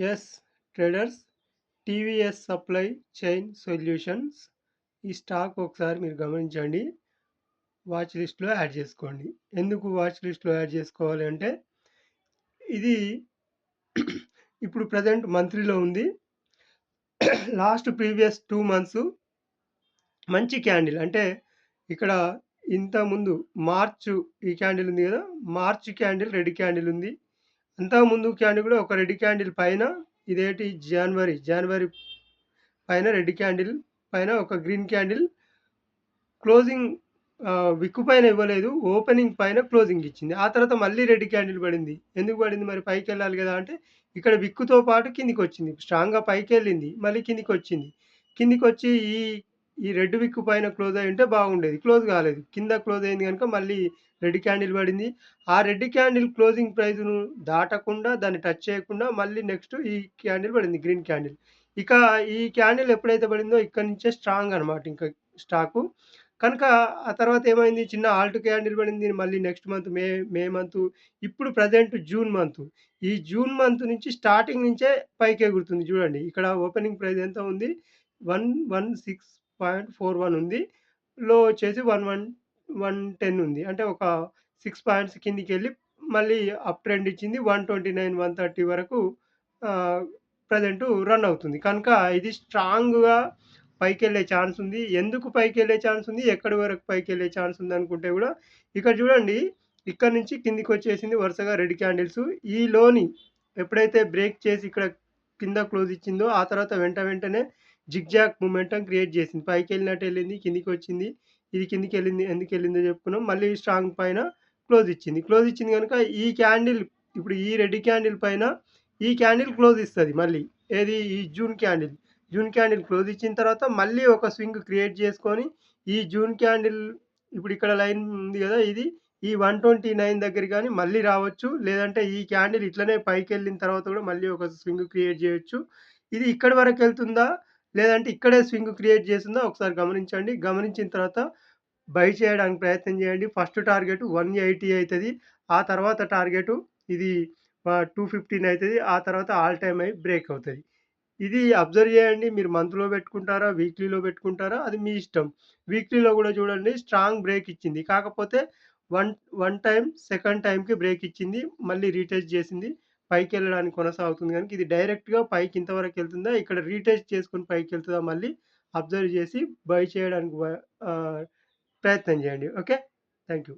Yes traders TVS supply chain solutions ఈ stock ఒకసారి మీరు గమనించండి. వాచ్ లిస్ట్‌లో యాడ్ చేసుకోండి. ఎందుకు వాచ్ లిస్ట్‌లో యాడ్ చేసుకోవాలి అంటే ఇది ఇప్పుడు ప్రెజెంట్ మంత్లీలో ఉంది. లాస్ట్ ప్రీవియస్ 2 మంత్స్ మంచి క్యాండిల్ అంటే ఇక్కడ ఇంతకుముందు మార్చ్ ఈ క్యాండిల్ ఉంది కదా! మార్చ్ క్యాండిల్ రెడ్ క్యాండిల్ ఉంది. అంతకుముందు క్యాండిల్ కూడా ఒక రెడ్ క్యాండిల్ పైన ఇదేంటి జనవరి పైన రెడ్ క్యాండిల్ పైన ఒక గ్రీన్ క్యాండిల్ క్లోజింగ్ విక్కు పైన ఇవ్వలేదు. ఓపెనింగ్ పైన క్లోజింగ్ ఇచ్చింది. ఆ తర్వాత మళ్ళీ రెడ్ క్యాండిల్ పడింది. ఎందుకు పడింది మరి పైకెళ్ళాలి కదా! అంటే ఇక్కడ విక్కుతో పాటు కిందికొచ్చింది. స్ట్రాంగ్‌గా పైకెళ్ళింది. మళ్ళీ కిందికొచ్చింది. కిందికొచ్చి ఈ రెడ్ విక్కు పైన క్లోజ్ అయ్యుంటే బాగుండేది. క్లోజ్ కాలేదు. కింద క్లోజ్ అయింది గనుక మళ్ళీ రెడ్ క్యాండిల్ పడింది. ఆ రెడ్ క్యాండిల్ క్లోజింగ్ ప్రైస్‌ను దాటకుండా దాన్ని టచ్ చేయకుండా మళ్ళీ నెక్స్ట్ ఈ క్యాండిల్ పడింది గ్రీన్ క్యాండిల్. ఇక ఈ క్యాండిల్ ఎప్పుడైతే పడిందో ఇక్కడి నుంచే స్ట్రాంగ్ అనమాట ఇంకా స్టాకు. కనుక ఆ తర్వాత ఏమైంది చిన్న ఆల్ట్ క్యాండిల్ పడింది. మళ్ళీ నెక్స్ట్ మంత్ మే మంతు ఇప్పుడు ప్రెజెంట్ జూన్ మంతు. ఈ జూన్ మంత్ నుంచి స్టార్టింగ్ నుంచే పైకి ఎగురుతుంది చూడండి. ఇక్కడ ఓపెనింగ్ ప్రైస్ ఎంత ఉంది? 116.41 ఉంది. లో వచ్చేసి 110 ఉంది. అంటే ఒక 6 పాయింట్స్ కిందికెళ్ళి మళ్ళీ అప్ ట్రెండ్ ఇచ్చింది. 129, 130 వరకు ఆహ్, ప్రెజెంట్ రన్ అవుతుంది. కనుక ఇది స్ట్రాంగ్‌గా పైకెళ్ళే ఛాన్స్ ఉంది. ఎందుకు పైకెళ్ళే ఛాన్స్ ఉంది? ఎక్కడి వరకు పైకెళ్ళే ఛాన్స్ ఉందనుకుంటే గూడా ఇక్కడ చూడండి. ఇక్కడి నుంచి కిందికొచ్చేసింది వరుసగా రెడ్ క్యాండిల్స్. ఈ లోని ఎప్పుడైతే బ్రేక్ చేసి ఇక్కడ కింద క్లోజ్ ఇచ్చిందో ఆ తర్వాత వెంటనే జిగ్‌జాగ్ మొమెంటం క్రియేట్ చేసింది. పైకెళ్ళినట్టు ఎళ్ళింది. కిందికొచ్చింది. ఇది కిందికెళ్ళింది. ఎందుకెళ్ళిందో చెప్పుకున్నాం. మళ్ళీ స్ట్రాంగ్ పైన క్లోజ్ ఇచ్చింది. క్లోజ్ ఇచ్చింది గనుక ఈ క్యాండిల్ ఇప్పుడు ఈ రెడ్ క్యాండిల్ పైన ఈ క్యాండిల్ క్లోజ్ ఇస్తది మళ్ళీ. ఏది? ఈ జూన్ క్యాండిల్ క్లోజ్ ఇచ్చిన తర్వాత మళ్ళీ ఒక స్వింగ్ క్రియేట్ చేసుకొని ఈ జూన్ క్యాండిల్ ఇప్పుడు ఇక్కడ లైన్ ఉంది గదా! ఇది ఈ 129 దగ్గర గాని మళ్ళీ రావచ్చు. లేదంటే ఈ క్యాండిల్ ఇట్లనే పైకెళ్ళిన తర్వాత గూడా మళ్ళీ ఒక స్వింగ్ క్రియేట్ జేయొచ్చు. ఇది ఇక్కడి వరకెళ్తుందా? లేదంటే ఇక్కడే స్వింగ్ క్రియేట్ చేసిందా? ఒకసారి గమనించండి. గమనించిన తర్వాత బై చేయడానికి ప్రయత్నం చేయండి. ఫస్ట్ టార్గెట్ 180 అయితది. ఆ తర్వాత టార్గెట్ ఇది 215 అయితది. ఆ తర్వాత ఆల్ టైమ్ హై బ్రేక్ అవుతది. ఇది అబ్జర్వ్ చేయండి. మీరు మంత్‌లో పెట్టుకుంటారా? వీక్లీలో పెట్టుకుంటారా? అది మీ ఇష్టం. వీక్లీలో గూడా చూడండి స్ట్రాంగ్ బ్రేక్ ఇచ్చింది. కాకపోతే వన్ వన్ టైమ్ సెకండ్ టైమ్‌కి బ్రేక్ ఇచ్చింది. మళ్ళీ రీటెస్ట్ చేసింది. పైకెళ్ళడానికి కొనసాగుతుంది గనుక ఇది డైరెక్ట్‌గా పైకి ఇంతవరకెళ్తుందా? ఇక్కడ రీటెస్ట్ చేసుకొని పైకెళ్తదా మళ్ళీ అబ్జర్వ్ చేసి బై చేయడానికి ప్రయత్నం చేయండి. ఓకే. Thank you.